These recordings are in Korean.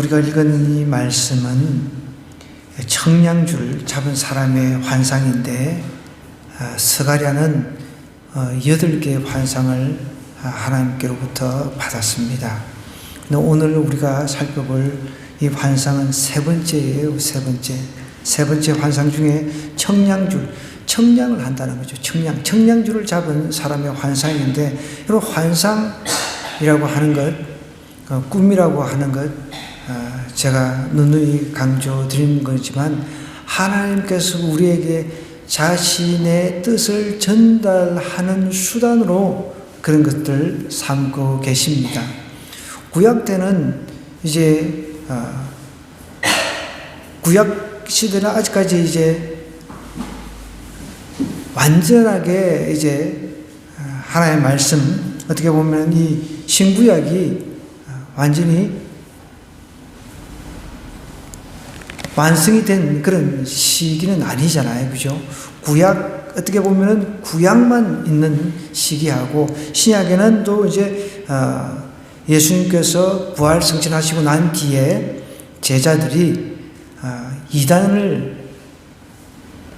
우리가 읽은 이 말씀은 청량줄 잡은 사람의 환상인데 스가랴는 8개의 환상을 하나님께로부터 받았습니다. 오늘 우리가 살펴볼 이 환상은 세 번째예요. 세 번째 환상 중에 청량을 한다는 거죠. 청량줄을 잡은 사람의 환상인데, 이런 환상이라고 하는 것, 꿈이라고 하는 것, 제가 누누이 강조드린 거지만, 하나님께서 우리에게 자신의 뜻을 전달하는 수단으로 그런 것들을 삼고 계십니다. 구약 때는 이제 구약 시대는 아직까지 이제 완전하게 이제 하나님의 말씀, 어떻게 보면 이 신구약이 완전히 완성이 된 그런 시기는 아니잖아요. 그죠? 구약, 어떻게 보면은 구약만 있는 시기하고, 신약에는 또 이제, 예수님께서 부활 승천하시고 난 뒤에 제자들이, 이단을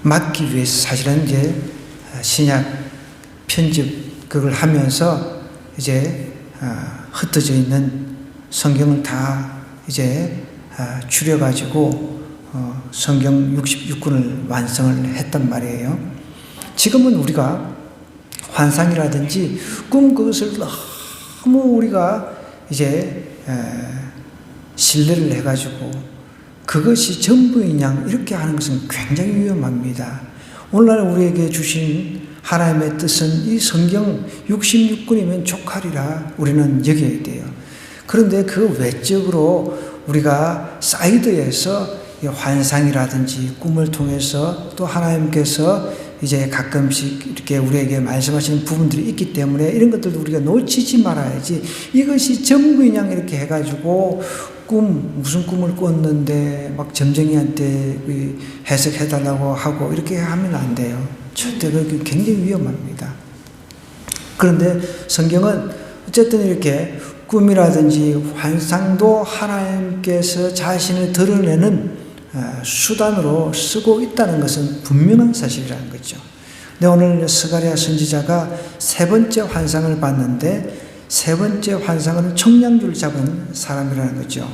막기 위해서 사실은 이제 신약 편집 그걸 하면서 이제, 흩어져 있는 성경을 다 이제, 추려가지고, 성경 66권을 완성을 했단 말이에요. 지금은 우리가 환상이라든지 꿈, 그것을 너무 우리가 이제 신뢰를 해가지고 그것이 전부인 양 이렇게 하는 것은 굉장히 위험합니다. 오늘날 우리에게 주신 하나님의 뜻은 이 성경 66권이면 족하리라 우리는 여겨야 돼요. 그런데 그 외적으로 우리가 사이드에서 환상이라든지 꿈을 통해서 또 하나님께서 이제 가끔씩 이렇게 우리에게 말씀하시는 부분들이 있기 때문에 이런 것들도 우리가 놓치지 말아야지, 이것이 전부인 양 이렇게 해가지고 무슨 꿈을 꿨는데 막 점쟁이한테 해석해달라고 하고 이렇게 하면 안 돼요. 절대 그게 굉장히 위험합니다. 그런데 성경은 어쨌든 이렇게 꿈이라든지 환상도 하나님께서 자신을 드러내는 수단으로 쓰고 있다는 것은 분명한 사실이라는 거죠. 근데 오늘 스가랴 선지자가 세 번째 환상을 봤는데, 세 번째 환상은 청량줄 잡은 사람이라는 거죠.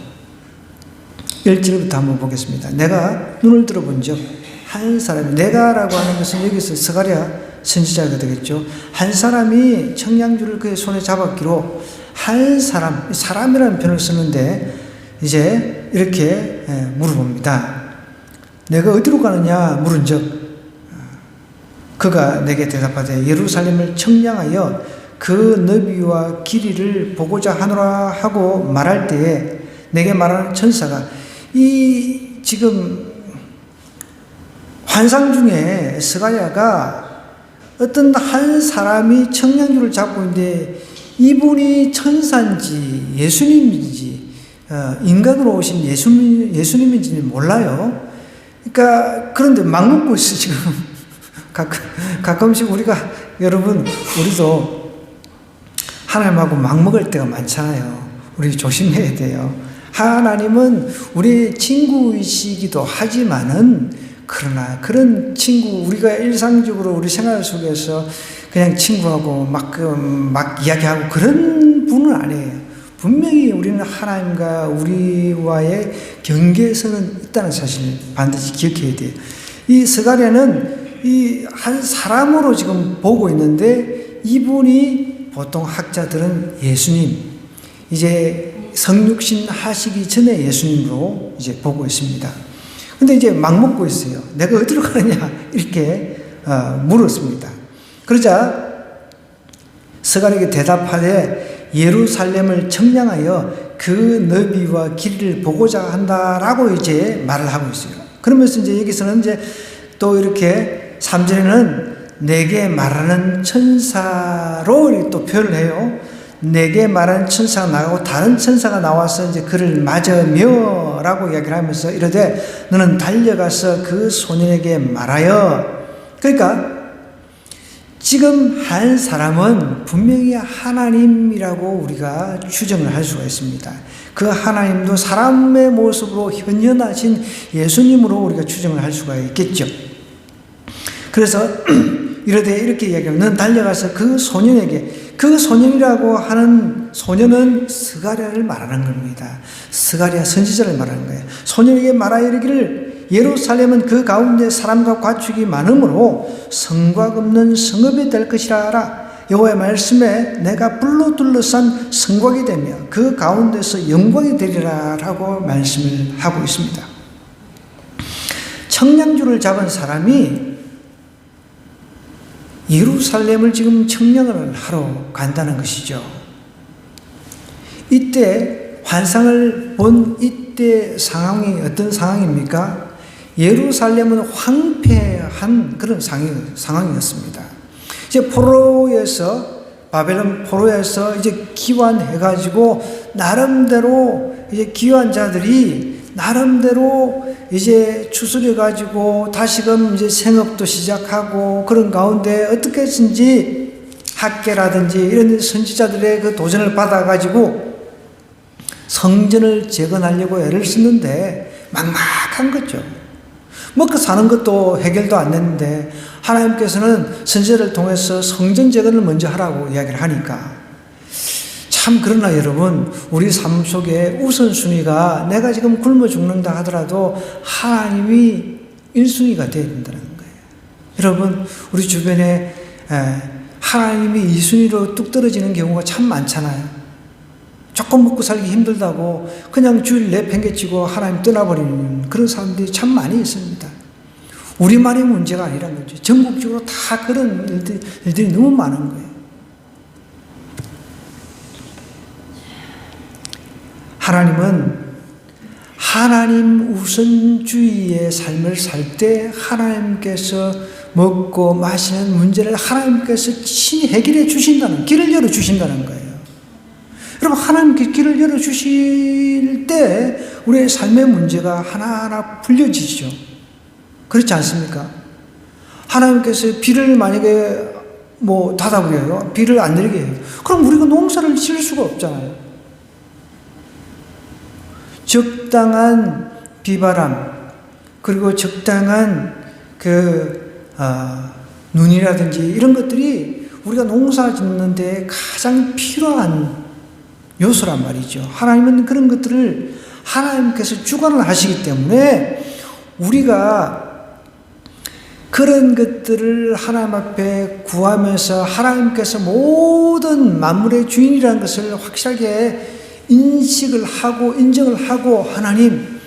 1절부터 한번 보겠습니다. 내가 눈을 들어본 적 한 사람이, 내가라고 하는 것은 여기서 스가랴 선지자가 되겠죠. 한 사람이 청량줄을 그의 손에 잡았기로, 한 사람이라는 표현을 쓰는데 이제 이렇게 물어봅니다. 내가 어디로 가느냐 물은즉 그가 내게 대답하되 예루살렘을 청량하여 그 너비와 길이를 보고자 하노라 하고 말할 때에 내게 말하는 천사가, 이 지금 환상 중에 스가랴가 어떤 한 사람이 청량줄을 잡고 있는데 이분이 천사인지 예수님인지 인간으로 오신 예수님인지는 몰라요. 그러니까 그런데 막 묻고 있어 지금. 가끔씩 우리가, 여러분, 우리도 하나님하고 막 먹을 때가 많잖아요. 우리 조심해야 돼요. 하나님은 우리 친구이시기도 하지만은, 그러나 그런 친구, 우리가 일상적으로 우리 생활 속에서 그냥 친구하고 막 이야기하고 그런 분은 아니에요. 분명히 우리는 하나님과 우리와의 경계선은 있다는 사실을 반드시 기억해야 돼요. 이 스가랴는 이 한 사람으로 지금 보고 있는데, 이분이 보통 학자들은 예수님, 이제 성육신 하시기 전에 예수님으로 이제 보고 있습니다. 근데 이제 막 묻고 있어요. 내가 어디로 가느냐 이렇게 물었습니다. 그러자 스가랴에게 대답하되 예루살렘을 청량하여 그 너비와 길이를 보고자 한다라고 이제 말을 하고 있어요. 그러면서 이제 여기서는 이제 또 이렇게 3절에는 내게 말하는 천사로 또 표현을 해요. 내게 말하는 천사가 나가고 다른 천사가 나와서 이제 그를 맞으며 라고 이야기를 하면서 이르되 너는 달려가서 그 소년에게 말하여. 그러니까 지금 한 사람은 분명히 하나님이라고 우리가 추정을 할 수가 있습니다. 그 하나님도 사람의 모습으로 현현하신 예수님으로 우리가 추정을 할 수가 있겠죠. 그래서 이르되 이렇게 이야기하면 넌 달려가서 그 소년에게, 그 소년이라고 하는 소년은 스가랴를 말하는 겁니다. 스가랴 선지자를 말하는 거예요. 소년에게 말하여 이르기를 예루살렘은 그 가운데 사람과 가축이 많으므로 성곽 없는 성읍이 될 것이라 하라. 여호와의 말씀에 내가 불로 둘러싼 성곽이 되며 그 가운데서 영광이 되리라 라고 말씀을 하고 있습니다. 청량줄을 잡은 사람이 예루살렘을 지금 청량을 하러 간다는 것이죠. 이때 환상을 본 이때 상황이 어떤 상황입니까? 예루살렘은 황폐한 그런 상황이었습니다. 이제 바벨론 포로에서 이제 기환해가지고 나름대로 이제 기환 자들이 나름대로 이제 추스려가지고 다시금 이제 생업도 시작하고 그런 가운데 어떻게 해서든지 학계라든지 이런 선지자들의 그 도전을 받아가지고 성전을 재건하려고 애를 쓰는데 막막한 거죠. 먹고 사는 것도 해결도 안 됐는데 하나님께서는 선지자를 통해서 성전 재건을 먼저 하라고 이야기를 하니까 참 그러나 여러분 우리 삶 속에 우선순위가 내가 지금 굶어 죽는다 하더라도 하나님이 1순위가 되어야 된다는 거예요. 여러분 우리 주변에 하나님이 2순위로 뚝 떨어지는 경우가 참 많잖아요. 조금 먹고 살기 힘들다고 그냥 주일 내팽개치고 하나님 떠나버리는 그런 사람들이 참 많이 있습니다. 우리만의 문제가 아니라는 거죠. 전국적으로 다 그런 일들이 너무 많은 거예요. 하나님은 하나님 우선주의의 삶을 살 때 하나님께서 먹고 마시는 문제를 하나님께서 친히 해결해 주신다는, 길을 열어주신다는 거예요. 여러분, 하나님께 길을 열어주실 때 우리의 삶의 문제가 하나하나 풀려지죠. 그렇지 않습니까? 하나님께서 비를 만약에 닫아버려요. 비를 안 내리게 해요. 그럼 우리가 농사를 지을 수가 없잖아요. 적당한 비바람, 그리고 적당한 눈이라든지 이런 것들이 우리가 농사 짓는 데 가장 필요한 요소란 말이죠. 하나님은 그런 것들을 하나님께서 주관을 하시기 때문에 우리가 그런 것들을 하나님 앞에 구하면서 하나님께서 모든 만물의 주인이라는 것을 확실하게 인식을 하고 인정을 하고 하나님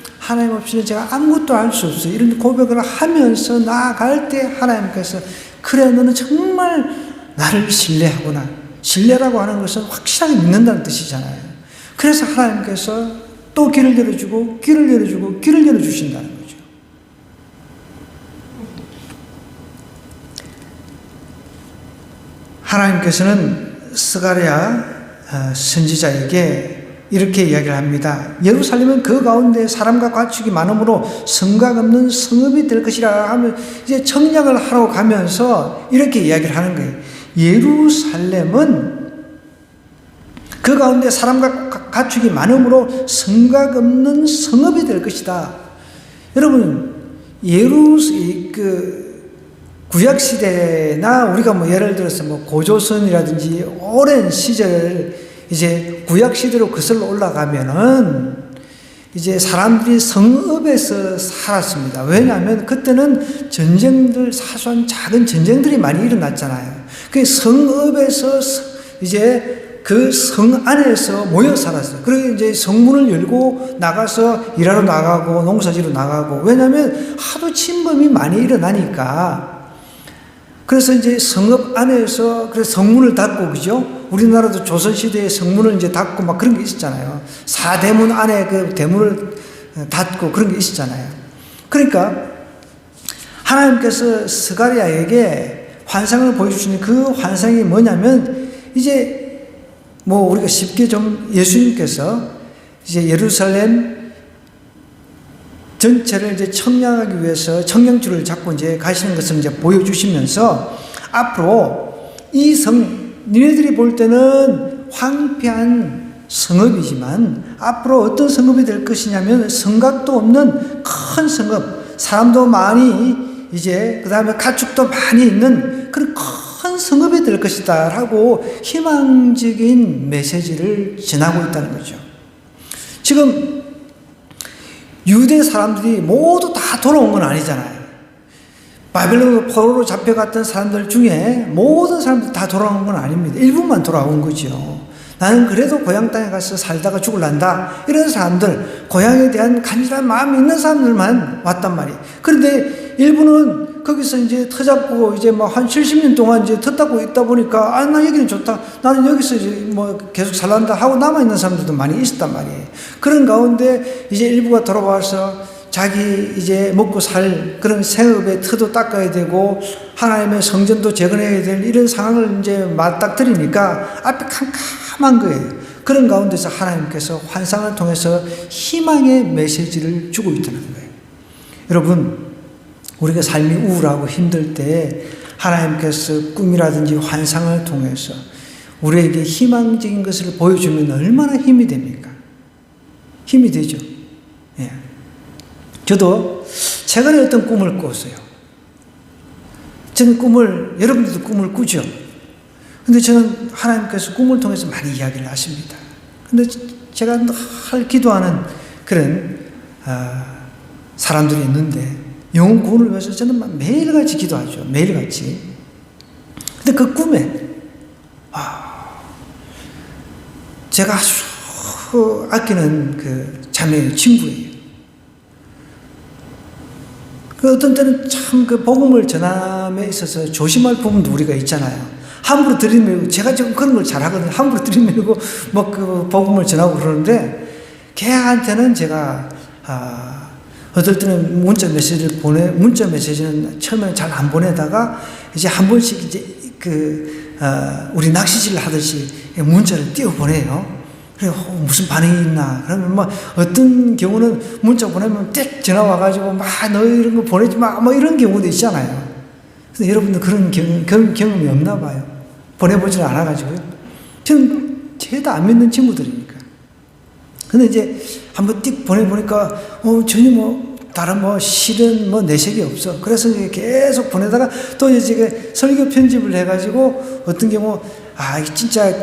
없이는 제가 아무것도 알 수 없어요. 이런 고백을 하면서 나아갈 때 하나님께서 그래 너는 정말 나를 신뢰하구나. 신뢰라고 하는 것은 확실하게 믿는다는 뜻이잖아요. 그래서 하나님께서 또 길을 열어주고 길을 열어주고 길을 열어주신다는 거죠. 하나님께서는 스가랴 선지자에게 이렇게 이야기를 합니다. 예루살렘은 그 가운데 사람과 가축이 많으므로 성곽 없는 성읍이 될 것이라 하면 이제 청량을 하러 가면서 이렇게 이야기를 하는 거예요. 예루살렘은 그 가운데 사람과 가축이 많으므로 성곽 없는 성읍이 될 것이다. 여러분, 구약시대나 우리가 예를 들어서 고조선이라든지 오랜 시절 이제 구약시대로 거슬러 올라가면은 이제 사람들이 성읍에서 살았습니다. 왜냐하면 그때는 전쟁들, 사소한 작은 전쟁들이 많이 일어났잖아요. 그 성읍에서 이제 그 성 안에서 모여 살았어요. 그리고 이제 성문을 열고 나가서 일하러 나가고 농사지러 나가고, 왜냐하면 하도 침범이 많이 일어나니까. 그래서 이제 성읍 안에서 그래서 성문을 닫고, 그죠? 우리나라도 조선시대에 성문을 이제 닫고 막 그런 게 있었잖아요. 사대문 안에 그 대문을 닫고 그런 게 있었잖아요. 그러니까 하나님께서 스가랴에게 환상을 보여주시는 그 환상이 뭐냐면, 이제 우리가 쉽게 좀 예수님께서 이제 예루살렘 전체를 이제 청량하기 위해서 청량줄을 잡고 이제 가시는 것을 이제 보여주시면서 앞으로 이 성, 니네들이 볼 때는 황폐한 성읍이지만 앞으로 어떤 성읍이 될 것이냐면 성곽도 없는 큰 성읍, 사람도 많이 이제 그 다음에 가축도 많이 있는 그런 큰 성읍이 될 것이다 라고 희망적인 메시지를 전하고 있다는 거죠. 지금 유대 사람들이 모두 다 돌아온 건 아니잖아요. 바벨론 포로로 잡혀갔던 사람들 중에 모든 사람들이 다 돌아온 건 아닙니다. 일부만 돌아온 거죠. 나는 그래도 고향 땅에 가서 살다가 죽을란다. 이런 사람들, 고향에 대한 간절한 마음이 있는 사람들만 왔단 말이에요. 그런데 일부는 거기서 이제 터잡고 이제 뭐 한 70년 동안 이제 텄다고 있다 보니까 나 여기는 좋다. 나는 여기서 이제 뭐 계속 살란다 하고 남아있는 사람들도 많이 있었단 말이에요. 그런 가운데 이제 일부가 돌아와서 자기 이제 먹고 살 그런 생업의 터도 닦아야 되고 하나님의 성전도 재건해야 될 이런 상황을 이제 맞닥뜨리니까 앞이 캄캄한 거예요. 그런 가운데서 하나님께서 환상을 통해서 희망의 메시지를 주고 있다는 거예요. 여러분, 우리가 삶이 우울하고 힘들 때 하나님께서 꿈이라든지 환상을 통해서 우리에게 희망적인 것을 보여주면 얼마나 힘이 됩니까? 힘이 되죠. 예. 저도 최근에 어떤 꿈을 꿨어요. 저는 여러분들도 꿈을 꾸죠. 근데 저는 하나님께서 꿈을 통해서 많이 이야기를 하십니다. 근데 제가 늘 기도하는 그런 사람들이 있는데 영혼 구원을 위해서 저는 매일같이 기도하죠. 매일같이. 근데 그 꿈에 제가 아주 아끼는 그 자매의 친구예요. 그 어떤 때는 참 그 복음을 전함에 있어서 조심할 부분도 우리가 있잖아요. 함부로 들이밀고, 제가 지금 그런 걸 잘하거든요. 함부로 들이밀고 뭐 그 복음을 전하고 그러는데, 걔한테는 제가 어떨 때는 문자 메시지는 처음에는 잘 안 보내다가 이제 한 번씩 이제 우리 낚시질 하듯이 문자를 띄워 보내요. 그래, 무슨 반응이 있나. 그러면 뭐, 어떤 경우는 문자 보내면 띡 전화 와가지고, 너 이런 거 보내지 마. 뭐 이런 경우도 있잖아요. 근데 여러분들 그런 경험이 없나 봐요. 보내보지는 않아가지고요. 저는 죄다 안 믿는 친구들이니까. 근데 이제 한번 띡 보내보니까, 전혀 다른 실은 내색이 없어. 그래서 계속 보내다가 또 이제 설교 편집을 해가지고 어떤 경우, 진짜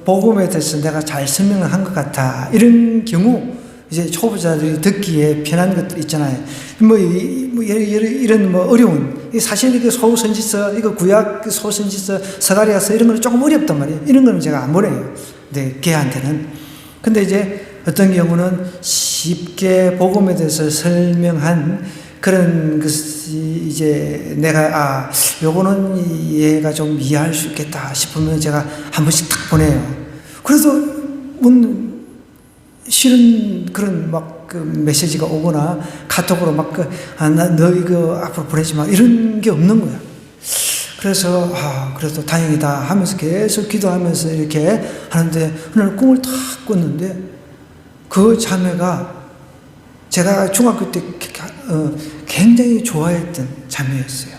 복음에 대해서 내가 잘 설명을 한 것 같아. 이런 경우, 이제 초보자들이 듣기에 편한 것들 있잖아요. 이런 어려운, 사실 이거 소선지서, 이거 구약 소선지서, 서가랴서 이런 건 조금 어렵단 말이에요. 이런 거는 제가 안 보내요. 네, 걔한테는. 근데 이제 어떤 경우는 쉽게 복음에 대해서 설명한 그런 것이 이제 내가 요거는 얘가 좀 이해할 수 있겠다 싶으면 제가 한 번씩 딱 보내요. 그래서 싫은 그런 그 메시지가 오거나 카톡으로 너 이거 앞으로 보내지 마 이런 게 없는 거야. 그래서 그래도 다행이다 하면서 계속 기도하면서 이렇게 하는데 오늘 꿈을 탁 꿨는데 그 자매가 제가 중학교 때 굉장히 좋아했던 자매였어요.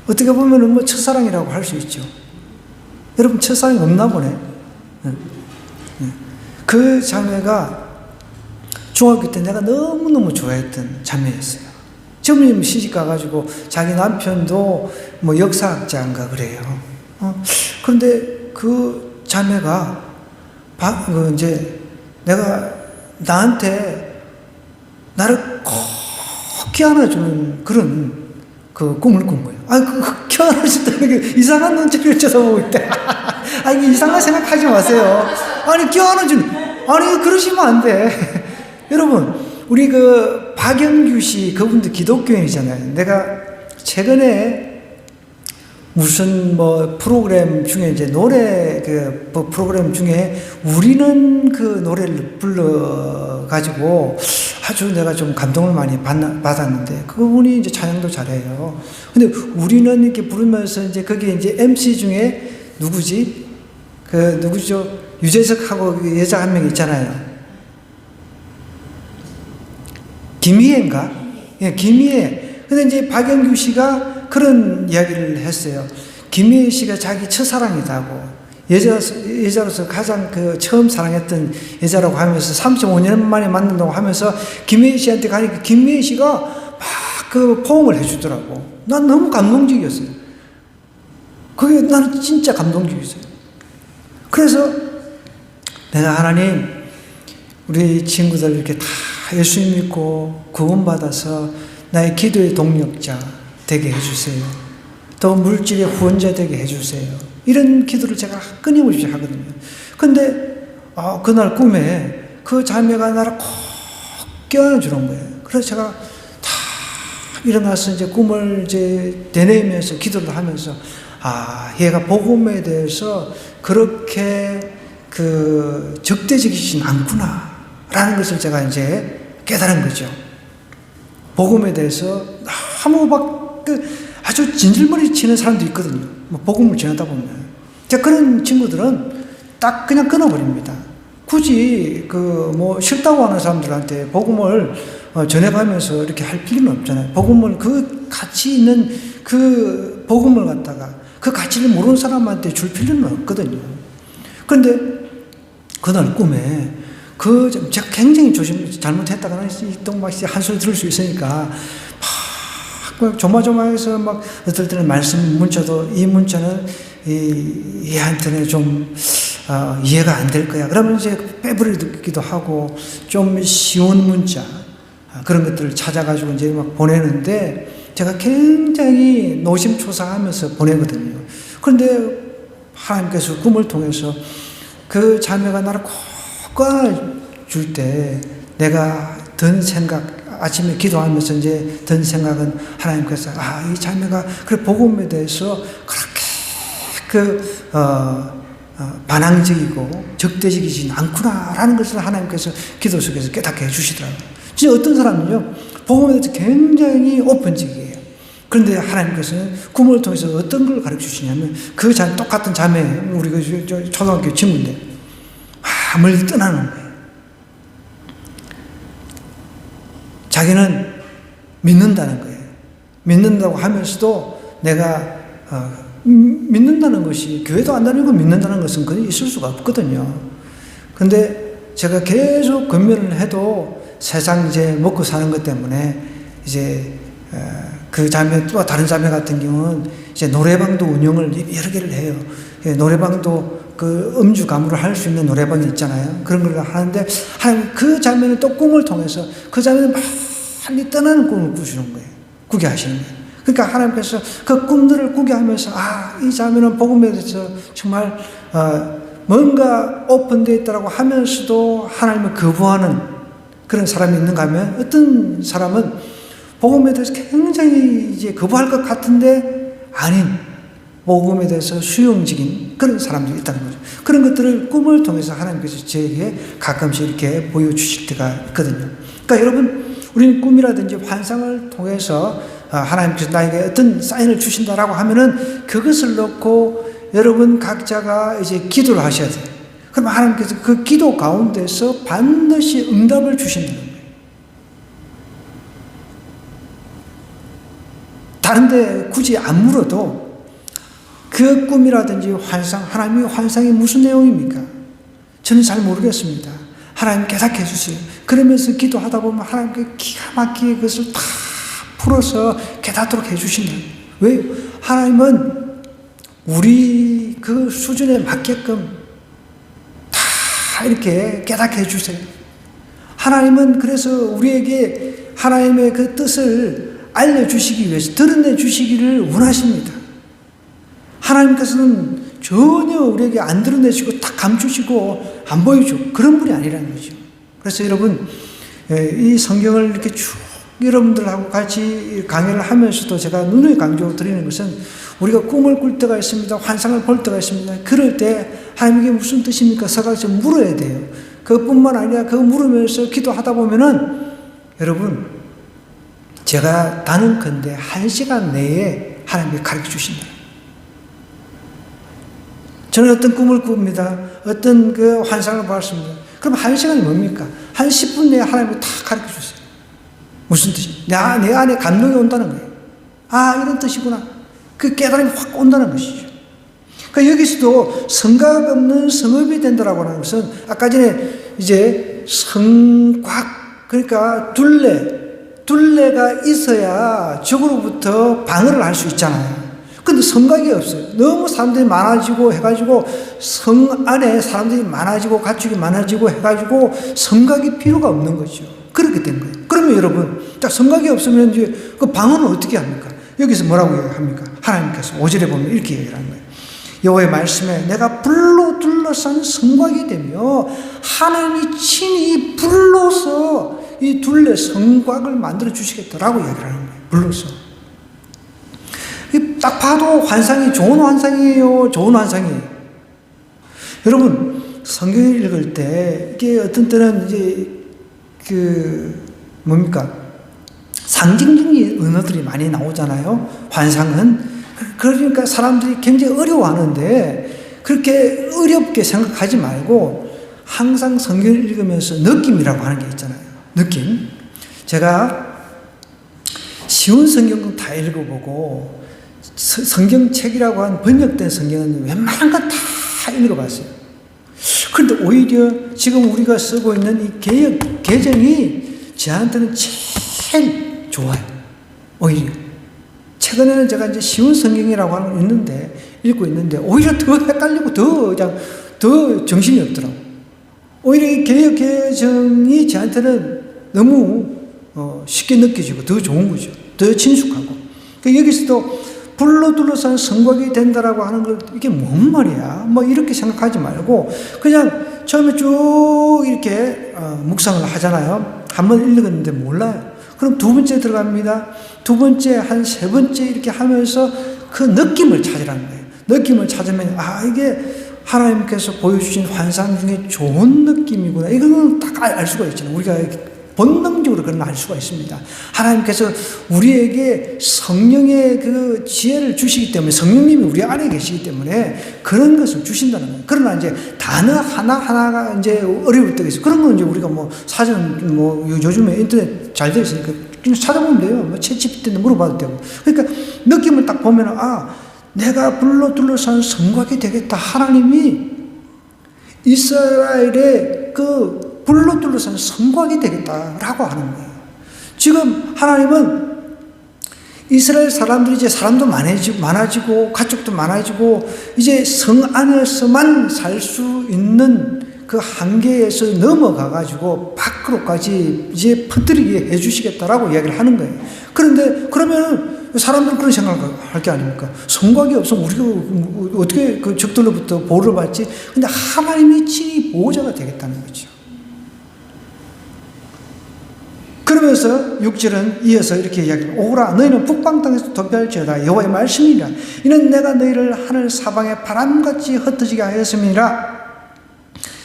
어떻게 보면 첫사랑이라고 할 수 있죠. 여러분 첫사랑이 없나 보네. 그 자매가 중학교 때 내가 너무너무 좋아했던 자매였어요. 지금 시집 가가지고 자기 남편도 역사학자인가 그래요. 그런데 그 자매가 이제 내가 나한테 나를 꼭 껴안아주는 그런 꿈을 꾼 거예요. 껴안아준다는 게 이상한 눈치를 쳐다보고 있다. 이상한 생각하지 마세요. 껴안아주는, 그러시면 안 돼. 여러분, 우리 박영규 씨, 그분도 기독교인이잖아요. 내가 최근에 무슨 프로그램 중에 이제 노래 프로그램 중에 우리는 그 노래를 불러가지고 아주 내가 좀 감동을 많이 받았는데 그분이 이제 찬양도 잘해요. 근데 우리는 이렇게 부르면서 이제 거기에 이제 MC 중에 누구지? 누구죠? 유재석하고 여자 한 명 있잖아요. 김희애인가? 예, 김희애. 근데 이제 박영규 씨가 그런 이야기를 했어요. 김희애 씨가 자기 첫사랑이다고. 여자로서 가장 처음 사랑했던 여자라고 하면서 35년 만에 만난다고 하면서 김혜희 씨한테 가니까 김혜희 씨가 막 포옹을 해주더라고. 난 너무 감동적이었어요. 그게 나는 진짜 감동적이었어요. 그래서 내가 하나님, 우리 친구들 이렇게 다 예수 믿고 구원받아서 나의 기도의 동력자 되게 해주세요. 또 물질의 후원자 되게 해주세요. 이런 기도를 제가 끊임없이 하거든요. 근데 그날 꿈에 그 자매가 나를 꼭 껴안아주는 거예요. 그래서 제가 다 일어나서 이제 꿈을 이제 되뇌이면서 기도를 하면서 얘가 복음에 대해서 그렇게 적대적이진 않구나 라는 것을 제가 이제 깨달은 거죠. 복음에 대해서 너무 아주 진질머리 치는 사람도 있거든요. 복음을 전하다 보면. 그런 친구들은 딱 그냥 끊어버립니다. 굳이 싫다고 하는 사람들한테 복음을 전해가면서 이렇게 할 필요는 없잖아요. 복음을 가치 있는 복음을 갖다가 그 가치를 모르는 사람한테 줄 필요는 없거든요. 그런데 그날 꿈에 제가 굉장히 잘못했다가는 한 소리 들을 수 있으니까 조마조마해서 어떨 때는 말씀 문자도 이 문자는 얘한테는 좀 이해가 안 될 거야. 그러면 이제 빼버리기도 하고 좀 쉬운 문자 그런 것들을 찾아가지고 이제 보내는데 제가 굉장히 노심초사하면서 보내거든요. 그런데 하나님께서 꿈을 통해서 그 자매가 나를 꼭 안아줄 때 내가 든 생각, 아침에 기도하면서 이제 든 생각은 하나님께서 이 자매가 그래 복음에 대해서 그렇게 반항적이고 적대적이진 않구나라는 것을 하나님께서 기도 속에서 깨닫게 해주시더라고요. 진짜 어떤 사람은요 복음에 대해서 굉장히 오픈적이에요. 그런데 하나님께서는 꿈을 통해서 어떤 걸 가르쳐 주시냐면 똑같은 자매, 우리 초등학교 친구인데 멀리 떠나는 거예요. 자기는 믿는다는 거예요. 믿는다고 하면서도 내가 믿는다는 것이 교회도 안 다니고 믿는다는 것은 그냥 있을 수가 없거든요. 근데 제가 계속 권면을 해도 세상 이제 먹고 사는 것 때문에 이제 그 자매 또 다른 자매 같은 경우는 이제 노래방도 운영을 여러 개를 해요. 노래방도 음주 가무를 할 수 있는 노래방이 있잖아요. 그런 걸 하는데 그 자매는 또 꿈을 통해서 그 자매는 빨리 떠나는 꿈을 꾸시는 거예요. 꾸게 하시는 거예요. 그러니까 하나님께서 그 꿈들을 꾸게 하면서 이 자매는 복음에 대해서 정말 뭔가 오픈되어 있다고 하면서도 하나님을 거부하는 그런 사람이 있는가 하면 어떤 사람은 복음에 대해서 굉장히 이제 거부할 것 같은데 아닌 복음에 대해서 수용적인 그런 사람들이 있다는 거죠. 그런 것들을 꿈을 통해서 하나님께서 저에게 가끔씩 이렇게 보여주실 때가 있거든요. 그러니까 여러분, 우리는 꿈이라든지 환상을 통해서 하나님께서 나에게 어떤 사인을 주신다라고 하면은 그것을 놓고 여러분 각자가 이제 기도를 하셔야 돼요. 그럼 하나님께서 그 기도 가운데서 반드시 응답을 주신다는 거예요. 다른데 굳이 안 물어도 그 꿈이라든지 환상, 하나님의 환상이 무슨 내용입니까? 저는 잘 모르겠습니다. 하나님 깨닫게 해주세요. 그러면서 기도하다 보면 하나님께 기가 막히게 그것을 다 풀어서 깨닫도록 해주신다. 왜? 하나님은 우리 그 수준에 맞게끔 다 이렇게 깨닫게 해주세요. 하나님은 그래서 우리에게 하나님의 그 뜻을 알려주시기 위해서 드러내 주시기를 원하십니다. 하나님께서는 전혀 우리에게 안 드러내시고 딱 감추시고 안 보여주고 그런 분이 아니라는 거죠. 그래서 여러분, 이 성경을 이렇게 쭉 여러분들하고 같이 강의를 하면서도 제가 누누이 강조드리는 것은 우리가 꿈을 꿀 때가 있습니다. 환상을 볼 때가 있습니다. 그럴 때 하나님께 무슨 뜻입니까? 서가지고 물어야 돼요. 그뿐만 아니라 그거 물으면서 기도하다 보면은 여러분, 제가 단언컨대 1시간 내에 하나님이 가르쳐 주신다. 저는 어떤 꿈을 꿉니다. 어떤 그 환상을 봤습니다. 그럼 1시간이 뭡니까? 한 10분 내에 하나님이 다 가르쳐 주세요. 무슨 뜻이? 내 안에 감동이 온다는 거예요. 이런 뜻이구나. 그 깨달음이 확 온다는 것이죠. 그러니까 여기서도 성곽 없는 성읍이 된다라고 하는 것은 아까 전에 이제 성곽, 그러니까 둘레가 있어야 적으로부터 방어를 할 수 있잖아요. 근데 성곽이 없어요. 너무 사람들이 많아지고 해가지고 성 안에 사람들이 많아지고 가축이 많아지고 해가지고 성곽이 필요가 없는 거죠. 그렇게 된 거예요. 그러면 여러분, 자, 성곽이 없으면 이제 그 방어는 어떻게 합니까? 여기서 뭐라고 합니까? 하나님께서 5절에 보면 이렇게 얘기를 하는 거예요. 여호와의 말씀에 내가 불로 둘러싼 성곽이 되며 하나님이 친히 불로서 이 둘레 성곽을 만들어 주시겠다라고 얘기를 하는 거예요. 불로서. 딱 봐도 환상이 좋은 환상이에요. 좋은 환상이에요. 여러분, 성경을 읽을 때 이게 어떤 때는 이제 뭡니까? 상징적인 언어들이 많이 나오잖아요. 환상은. 그러니까 사람들이 굉장히 어려워하는데 그렇게 어렵게 생각하지 말고 항상 성경을 읽으면서 느낌이라고 하는 게 있잖아요. 느낌. 제가 쉬운 성경은 다 읽어보고 성경책이라고 한 번역된 성경은 웬만한 건 다 읽어봤어요. 그런데 오히려 지금 우리가 쓰고 있는 이 개정이 저한테는 제일 좋아요. 오히려. 최근에는 제가 이제 쉬운 성경이라고 하는 거 읽고 있는데 오히려 더 헷갈리고 더 정신이 없더라고. 오히려 이 개정이 저한테는 너무 쉽게 느껴지고 더 좋은 거죠. 더 친숙하고. 그러니까 여기서도 불로 둘러싼 성곽이 된다라고 하는 걸 이게 뭔 말이야? 뭐 이렇게 생각하지 말고 그냥 처음에 쭉 이렇게 묵상을 하잖아요. 한번 읽었는데 몰라요. 그럼 두 번째 들어갑니다. 두 번째, 한 세 번째 이렇게 하면서 그 느낌을 찾으라는 거예요. 느낌을 찾으면 이게 하나님께서 보여주신 환상 중에 좋은 느낌이구나. 이거는 딱 알 수가 있잖아요. 우리가 본능적으로 그런 알 수가 있습니다. 하나님께서 우리에게 성령의 그 지혜를 주시기 때문에 성령님이 우리 안에 계시기 때문에 그런 것을 주신다는 거예요. 그러나 이제 단어 하나하나가 이제 어려울 때가 있어요. 그런 건 이제 우리가 뭐 사전 요즘에 인터넷 잘 되어 있으니까 찾아보면 돼요. 뭐 챗GPT한테 물어봐도 되고. 그러니까 느낌을 딱 보면 내가 불로 둘러싼 성곽이 되겠다. 하나님이 이스라엘의 그 불로 둘러싼 성곽이 되겠다라고 하는 거예요. 지금 하나님은 이스라엘 사람들이 이제 사람도 많아지고 가축도 많아지고 이제 성 안에서만 살 수 있는 그 한계에서 넘어가가지고 밖으로까지 이제 퍼뜨리게 해주시겠다라고 이야기를 하는 거예요. 그런데 그러면 사람들은 그런 생각을 할 게 아닙니까? 성곽이 없으면 우리가 어떻게 그 적들로부터 보호를 받지? 근데 하나님이 친히 보호자가 되겠다는 거죠. 그러면서 6절은 이어서 이렇게 이야기합니다. 오라 너희는 북방 땅에서 도피할지어다 여호와의 말씀이라 이는 내가 너희를 하늘 사방에 바람같이 흩어지게 하였음이라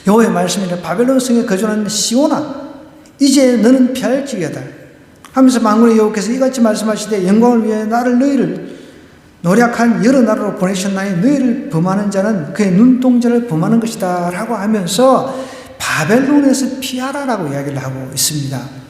여호와의 말씀이라 바벨론 성에 거주하는 시온아 이제 너는 피할지어다 하면서 만군의 여호와께서 이같이 말씀하시되 영광을 위해 너희를 노력한 여러 나라로 보내셨나니 너희를 범하는 자는 그의 눈동자를 범하는 것이다 라고 하면서 바벨론에서 피하라라고 이야기를 하고 있습니다.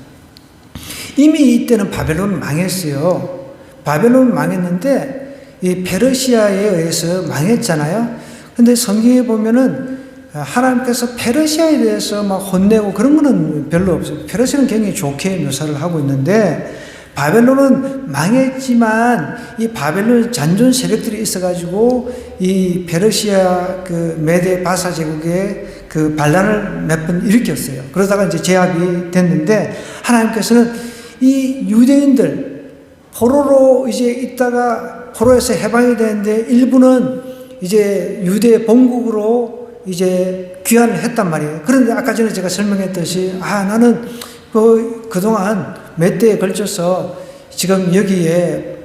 이미 이때는 바벨론은 망했어요. 바벨론은 망했는데 이 페르시아에 의해서 망했잖아요. 근데 성경에 보면은 하나님께서 페르시아에 대해서 막 혼내고 그런 거는 별로 없어요. 페르시아는 굉장히 좋게 묘사를 하고 있는데 바벨론은 망했지만 이 바벨론 잔존 세력들이 있어가지고 이 페르시아 그 메데 바사 제국에 그 반란을 몇 번 일으켰어요. 그러다가 이제 제압이 됐는데 하나님께서는 이 유대인들 포로로 이제 있다가 포로에서 해방이 되는데 일부는 이제 유대 본국으로 이제 귀환을 했단 말이에요. 그런데 아까 전에 제가 설명했듯이 나는 그동안 몇 대에 걸쳐서 지금 여기에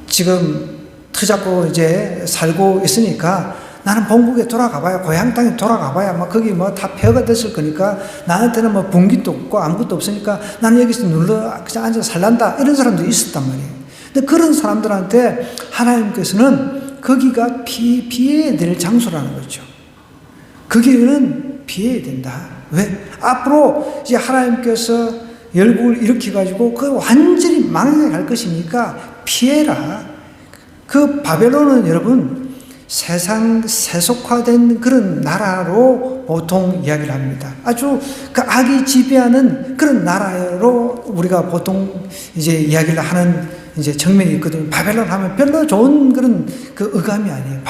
지금 터잡고 이제 살고 있으니까 나는 본국에 돌아가봐야 고향 땅에 돌아가봐야 막 거기 뭐 다 폐허가 됐을 거니까 나한테는 뭐 분기도 없고 아무것도 없으니까 나는 여기서 눌러 그냥 앉아서 살란다 이런 사람들이 있었단 말이에요. 근데 그런 사람들한테 하나님께서는 거기가 피해야 될 장소라는 거죠. 거기는 피해야 된다. 왜? 앞으로 이제 하나님께서 열국을 일으켜가지고 그 완전히 망해갈 것이니까 피해라. 그 바벨론은 여러분 세상 세속화된 그런 나라로 보통 이야기를 합니다. 아주 그 악이 지배하는 그런 나라로 우리가 보통 이제 이야기를 하는 이제 측면이 있거든요. 바벨론 하면 별로 좋은 그런 그 의감이 아니에요.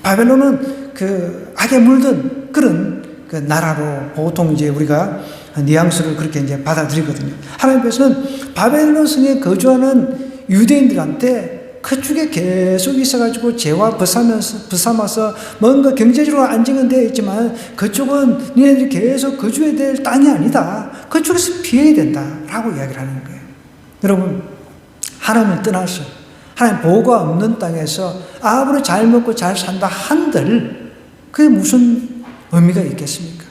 바벨론은 그 악에 물든 그런 그 나라로 보통 이제 우리가 뉘앙스를 그렇게 이제 받아들이거든요. 하나님께서는 바벨론 성에 거주하는 유대인들한테 그쪽에 계속 있어가지고 죄와 부삼아서 뭔가 경제적으로 안정은 되어 있지만 그쪽은 니네들이 계속 거주해야 될 땅이 아니다. 그쪽에서 피해야 된다라고 이야기를 하는 거예요. 여러분, 하나님을 떠나서 하나님 보호가 없는 땅에서 아무리 잘 먹고 잘 산다 한들 그게 무슨 의미가 있겠습니까?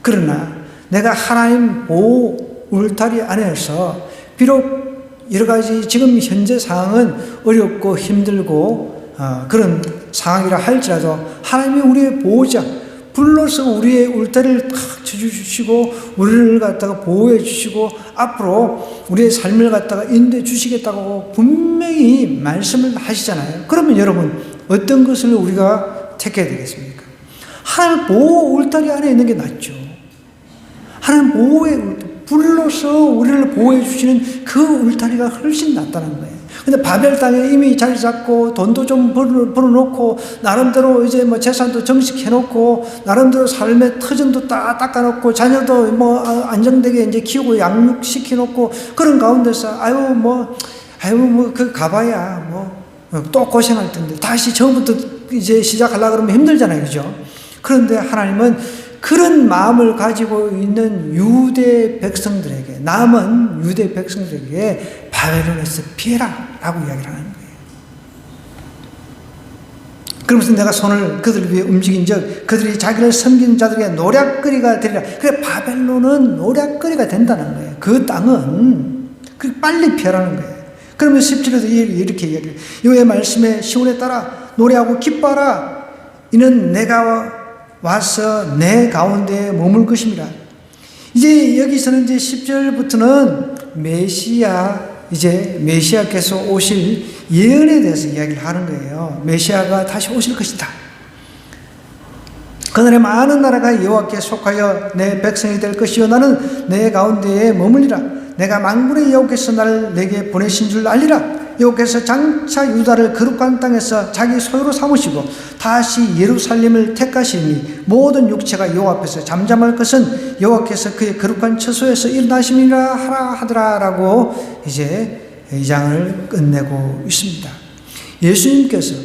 그러나 내가 하나님 보호 울타리 안에서 비록 여러 가지 지금 현재 상황은 어렵고 힘들고 그런 상황이라 할지라도 하나님이 우리의 보호자, 불러서 우리의 울타리를 탁 쳐주시고 우리를 갖다가 보호해 주시고 앞으로 우리의 삶을 갖다가 인도해 주시겠다고 분명히 말씀을 하시잖아요. 그러면 여러분 어떤 것을 우리가 택해야 되겠습니까? 하나님 보호 울타리 안에 있는 게 낫죠. 하나님 보호의 불러서 우리를 보호해 주시는 그 울타리가 훨씬 낫다는 거예요. 근데 바벨 땅에 이미 자리 잡고 돈도 좀 벌어놓고 나름대로 이제 뭐 재산도 정식해놓고 나름대로 삶의 터전도 다 닦아놓고 자녀도 뭐 안정되게 이제 키우고 양육시켜놓고 그런 가운데서 그 가봐야 뭐 또 고생할 텐데 다시 처음부터 이제 시작하려고 그러면 힘들잖아요, 그죠? 그런데 하나님은 그런 마음을 가지고 있는 유대 백성들에게, 남은 유대 백성들에게 바벨론에서 피해라 라고 이야기를 하는 거예요. 그러면서 내가 손을 그들 위해 움직인 적 그들이 자기를 섬기는 자들에게 노략거리가 되리라. 그래, 바벨론은 노략거리가 된다는 거예요. 그 땅은 빨리 피하라는 거예요. 그러면 17절에서 이렇게 이야기해요. 여호와의 말씀에 시온에 따라 노래하고 기뻐하라. 이는 내가 와서 내 가운데 머물 것입니다. 이제 여기서는 이제 10절부터는 메시아께서 오실 예언에 대해서 이야기를 하는 거예요. 메시아가 다시 오실 것이다. 그날에 많은 나라가 여호와께 속하여 내 백성이 될 것이요 나는 내 가운데에 머물리라. 내가 만군의 여호와께서 나를 내게 보내신 줄 알리라. 여호와께서 장차 유다를 거룩한 땅에서 자기 소유로 삼으시고 다시 예루살렘을 택하시니 모든 육체가 여호와 앞에서 잠잠할 것은 여호와께서 그의 거룩한 처소에서 일어나심이라 하더라라고 이제 이 장을 끝내고 있습니다. 예수님께서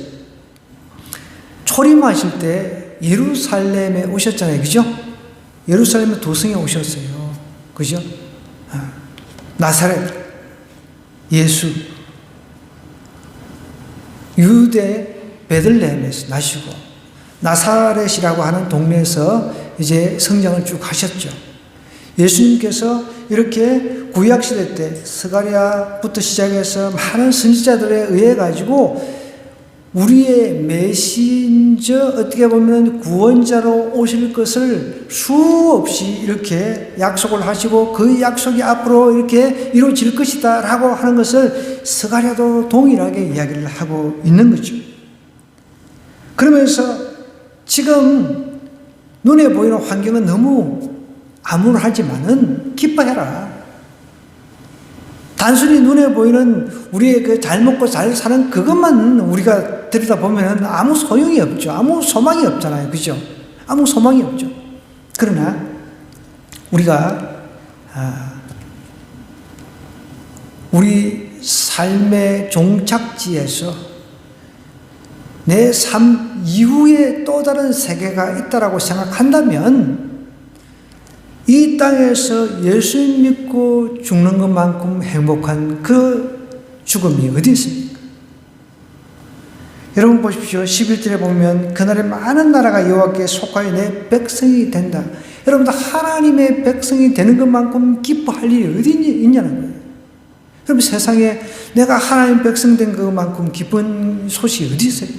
초림하실 때 예루살렘에 오셨잖아요, 그죠? 예루살렘에 도성에 오셨어요, 그죠? 나사렛 예수 유대 베들레헴에서 나시고 나사렛이라고 하는 동네에서 이제 성장을 쭉 하셨죠. 예수님께서 이렇게 구약시대 때 스가랴부터 시작해서 많은 선지자들에 의해 가지고 우리의 메신저, 어떻게 보면 구원자로 오실 것을 수없이 이렇게 약속을 하시고 그 약속이 앞으로 이렇게 이루어질 것이다 라고 하는 것을 스가랴도 동일하게 이야기를 하고 있는 거죠. 그러면서 지금 눈에 보이는 환경은 너무 암울하지만은 기뻐해라. 단순히 눈에 보이는 우리의 그 잘 먹고 잘 사는 그것만 우리가 들여다보면 아무 소용이 없죠. 아무 소망이 없잖아요. 그죠? 아무 소망이 없죠. 그러나 우리가 우리 삶의 종착지에서 내 삶 이후에 또 다른 세계가 있다라고 생각한다면 이 땅에서 예수 믿고 죽는 것만큼 행복한 그 죽음이 어디 있습니까? 여러분 보십시오. 11절에 보면 그날에 많은 나라가 여호와께 속하여 내 백성이 된다. 여러분들 하나님의 백성이 되는 것만큼 기뻐할 일이 어디 있냐는 거예요. 그럼 세상에 내가 하나님 백성 된 것만큼 기쁜 소식이 어디 있어요?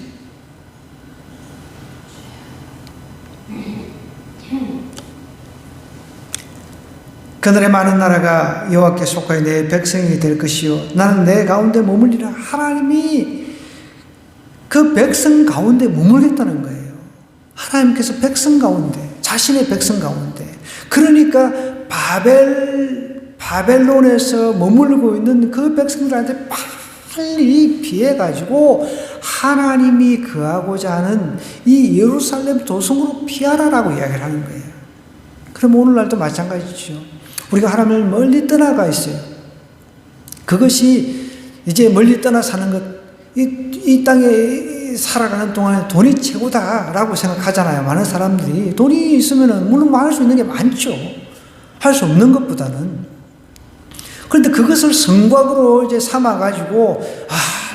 그날에 많은 나라가 여호와께 속하여 내 백성이 될 것이요 나는 내 가운데 머물리라. 하나님이 그 백성 가운데 머물겠다는 거예요. 하나님께서 백성 가운데, 자신의 백성 가운데. 그러니까 바벨론에서 머물고 있는 그 백성들한테 빨리 피해가지고 하나님이 거하고자 하는 이 예루살렘 도성으로 피하라라고 이야기를 하는 거예요. 그럼 오늘날도 마찬가지죠. 우리가 하나님을 멀리 떠나가 있어요. 그것이 이제 멀리 떠나 사는 것, 이 땅에 살아가는 동안에 돈이 최고다라고 생각하잖아요. 많은 사람들이. 돈이 있으면은, 물론 할 수 있는 게 많죠. 할 수 없는 것보다는. 그런데 그것을 성곽으로 이제 삼아가지고,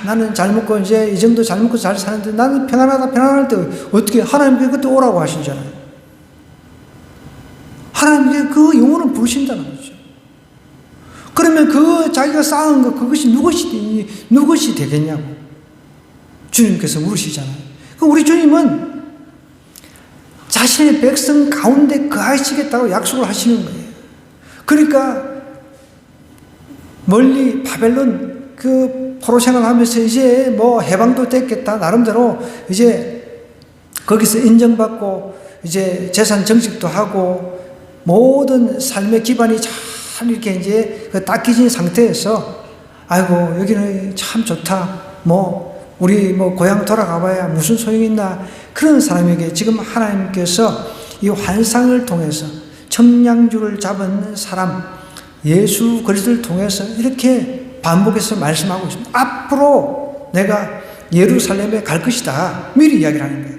나는 잘 먹고, 이제 이 정도 잘 먹고 잘 사는데 나는 편안할 때 어떻게 하나님께 그때 오라고 하시잖아요. 하나님께 그 영혼을 부르신다는 거죠. 그러면 그 자기가 쌓은 것, 그것이 누구시 되겠냐고 주님께서 물으시잖아요. 우리 주님은 자신의 백성 가운데 거하시겠다고 약속을 하시는 거예요. 그러니까 멀리 바벨론 그 포로 생활하면서 이제 뭐 해방도 됐겠다. 나름대로 이제 거기서 인정받고 이제 재산 정직도 하고 모든 삶의 기반이 잘 이렇게 이제 닦이진 상태에서 아이고 여기는 참 좋다. 뭐 우리 뭐 고향 돌아가 봐야 무슨 소용이 있나. 그런 사람에게 지금 하나님께서 이 환상을 통해서 청량줄을 잡은 사람 예수 그리스도를 통해서 이렇게 반복해서 말씀하고 있습니다. 앞으로 내가 예루살렘에 갈 것이다. 미리 이야기를 하는 거예요.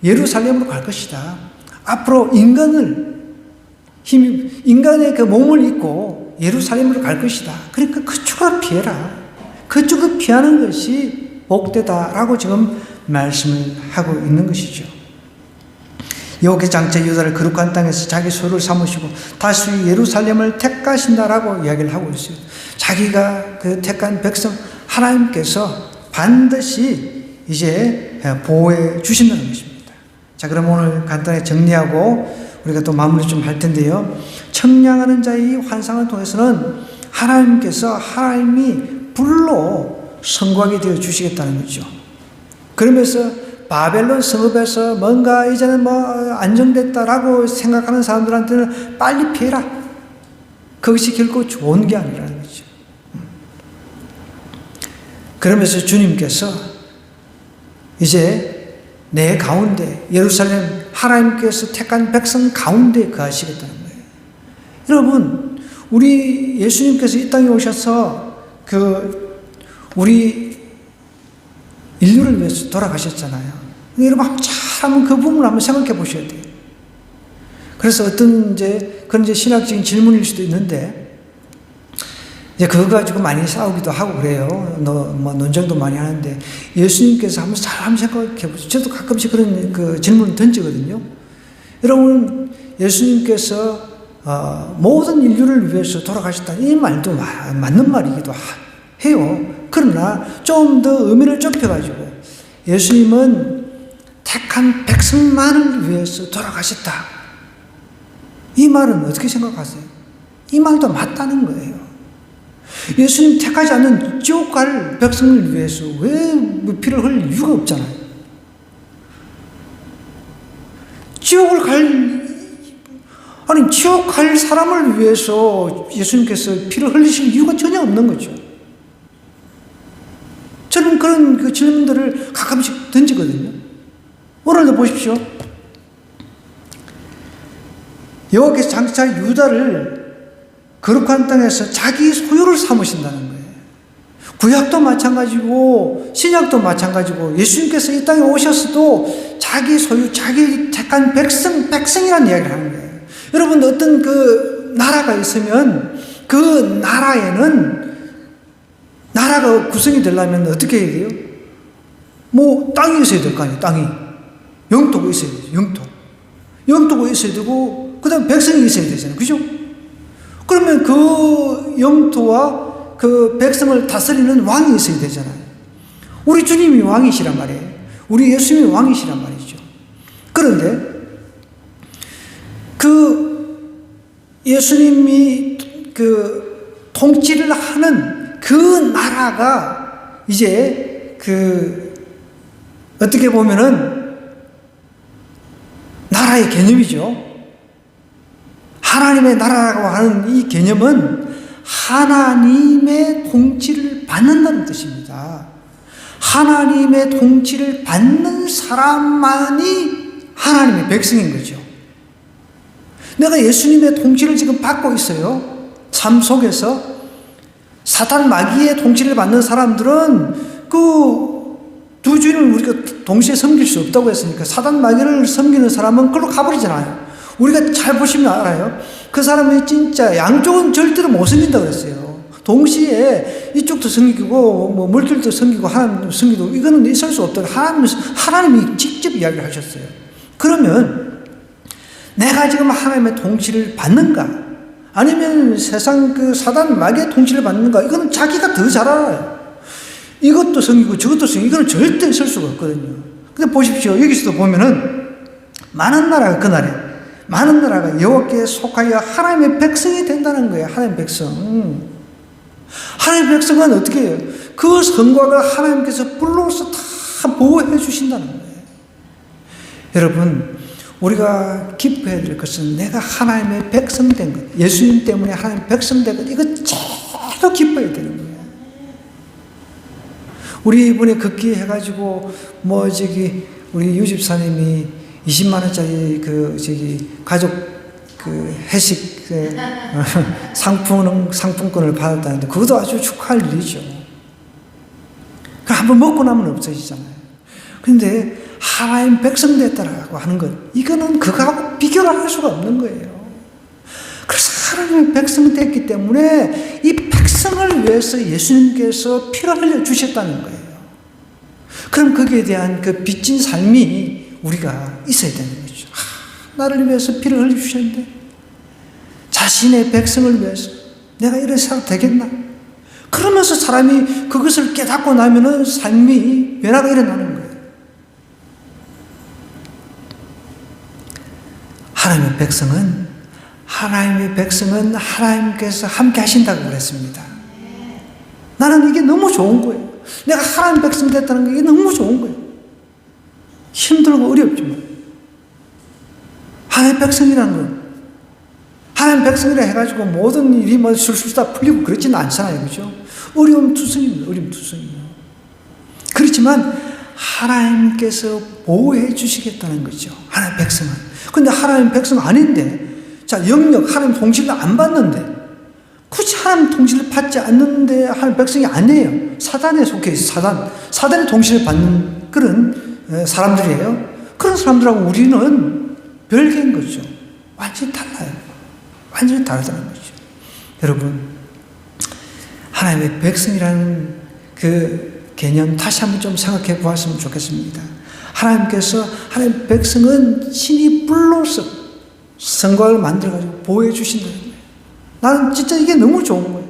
예루살렘으로 갈 것이다. 앞으로 인간의 그 몸을 입고 예루살렘으로 갈 것이다. 그러니까 그쪽으로 피해라. 그쪽을 피하는 것이 복되다라고 지금 말씀을 하고 있는 것이죠. 여호와께서 장차 유다를 거룩한 땅에서 자기 소유를 삼으시고 다시 예루살렘을 택하신다라고 이야기를 하고 있어요. 자기가 그 택한 백성 하나님께서 반드시 이제 보호해 주신다는 것입니다. 자, 그럼 오늘 간단히 정리하고 우리가 또 마무리 좀 할 텐데요. 청량하는 자의 환상을 통해서는 하나님이 불로 성곽이 되어 주시겠다는 거죠. 그러면서 바벨론 성읍에서 뭔가 이제는 뭐 안정됐다라고 생각하는 사람들한테는 빨리 피해라. 그것이 결코 좋은 게 아니라는 거죠. 그러면서 주님께서 이제 내 가운데 예루살렘 하나님께서 택한 백성 가운데 거하시겠다는 거예요. 여러분, 우리 예수님께서 이 땅에 오셔서 우리 인류를 위해서 돌아가셨잖아요. 여러분, 한번 그 부분을 한번 생각해 보셔야 돼요. 그래서 그런 신학적인 질문일 수도 있는데, 이제 그거 가지고 많이 싸우기도 하고 그래요. 뭐 논쟁도 많이 하는데, 예수님께서 한번 생각해 보세요. 저도 가끔씩 그런 그 질문을 던지거든요. 여러분, 예수님께서 모든 인류를 위해서 돌아가셨다. 이 말도 맞는 말이기도 해요. 그러나 좀 더 의미를 좁혀가지고 예수님은 택한 백성만을 위해서 돌아가셨다. 이 말은 어떻게 생각하세요? 이 말도 맞다는 거예요. 예수님 택하지 않는 지옥 갈 백성을 위해서 왜 피를 흘릴 이유가 없잖아요. 지옥 갈 사람을 위해서 예수님께서 피를 흘리실 이유가 전혀 없는 거죠. 저는 그런 그 질문들을 가끔씩 던지거든요. 오늘도 보십시오. 여호와께서 장차 유다를 거룩한 땅에서 자기 소유를 삼으신다는 거예요. 구약도 마찬가지고 신약도 마찬가지고 예수님께서 이 땅에 오셨어도 자기 소유, 자기 택한 백성이라는 이야기를 하는 거예요. 여러분, 어떤 그 나라가 있으면 그 나라가 구성이 되려면 어떻게 해야 돼요? 뭐 땅이 있어야 될 거 아니에요. 땅이. 영토가 있어야 돼요. 영토가 있어야 되고 그 다음에 백성이 있어야 되잖아요. 그죠? 그러면 그 영토와 그 백성을 다스리는 왕이 있어야 되잖아요. 우리 주님이 왕이시란 말이에요. 우리 예수님이 왕이시란 말이죠. 그런데 그 예수님이 그 통치를 하는 그 나라가 이제 그 어떻게 보면은 나라의 개념이죠. 하나님의 나라라고 하는 이 개념은 하나님의 통치를 받는다는 뜻입니다. 하나님의 통치를 받는 사람만이 하나님의 백성인 거죠. 내가 예수님의 통치를 지금 받고 있어요. 삶 속에서 사탄 마귀의 통치를 받는 사람들은 그 두 주인을 우리가 동시에 섬길 수 없다고 했으니까 사탄 마귀를 섬기는 사람은 그걸로 가버리잖아요. 우리가 잘 보시면 알아요. 그 사람이 진짜 양쪽은 절대로 못 섬긴다고 그랬어요. 동시에 이쪽도 섬기고 뭐 물질도 섬기고 하나님도 섬기고 이거는 있을 수 없다고 하나님이 직접 이야기를 하셨어요. 그러면 내가 지금 하나님의 통치를 받는가? 아니면 세상 그 사단 마귀의 통치를 받는가? 이거는 자기가 더 잘 알아요. 이것도 섬기고 저것도 섬기고 이거는 절대 있을 수가 없거든요. 근데 보십시오. 여기서도 보면은 많은 나라가 그날에 많은 나라가 여호와께 속하여 하나님의 백성이 된다는 거예요. 하나님의 백성. 하나님의 백성은 어떻게 해요? 그 성과가 하나님께서 불러서 다 보호해 주신다는 거예요. 여러분, 우리가 기뻐해야 될 것은 내가 하나님의 백성 된 것, 예수님 때문에 하나님의 백성 된 것, 이거 제일 기뻐해야 되는 거예요. 우리 이번에 극기 해가지고 우리 유집사님이 20만 원짜리 가족 회식 상품권을 받았다는데 그것도 아주 축하할 일이죠. 한번 먹고 나면 없어지잖아요. 그런데 하나님 백성 됐다라고 하는 것, 이거는 그거하고 비교를 할 수가 없는 거예요. 그래서 하나님의 백성 됐기 때문에 이 백성을 위해서 예수님께서 피를 흘려 주셨다는 거예요. 그럼 거기에 대한 그 빚진 삶이 우리가 있어야 되는 거죠. 나를 위해서 피를 흘려 주셨는데 자신의 백성을 위해서 내가 이런 사람 되겠나? 그러면서 사람이 그것을 깨닫고 나면은 삶이 변화가 일어나는 거예요. 하나님의 백성은 하나님께서 함께 하신다고 그랬습니다. 나는 이게 너무 좋은 거예요. 내가 하나님 백성 됐다는 게 너무 좋은 거예요. 힘들고 어렵지만 하나님 백성이라는 건 하나님 백성이라 해가지고 모든 일이 술술 다 풀리고 그렇지는 않잖아요. 그죠? 어려움 투성입니다. 어려움 투성이에요. 그렇지만 하나님께서 보호해 주시겠다는 거죠. 하나님 백성은. 근데 하나님 백성 아닌데, 자, 영역, 하나님 통치를 안 받는데, 굳이 하나님 통치를 받지 않는데 하나님 백성이 아니에요. 사단에 속해 있어요. 사단의 통치를 받는 그런 사람들이에요. 그런 사람들하고 우리는 별개인 거죠. 완전히 달라요. 완전히 다르다는 거죠. 여러분, 하나님의 백성이라는 그 개념 다시 한번 좀 생각해 보았으면 좋겠습니다. 하나님께서 하나님 백성은 신이 불러서 성곽을 만들어가지고 보호해 주신다는 거예요. 나는 진짜 이게 너무 좋은 거예요.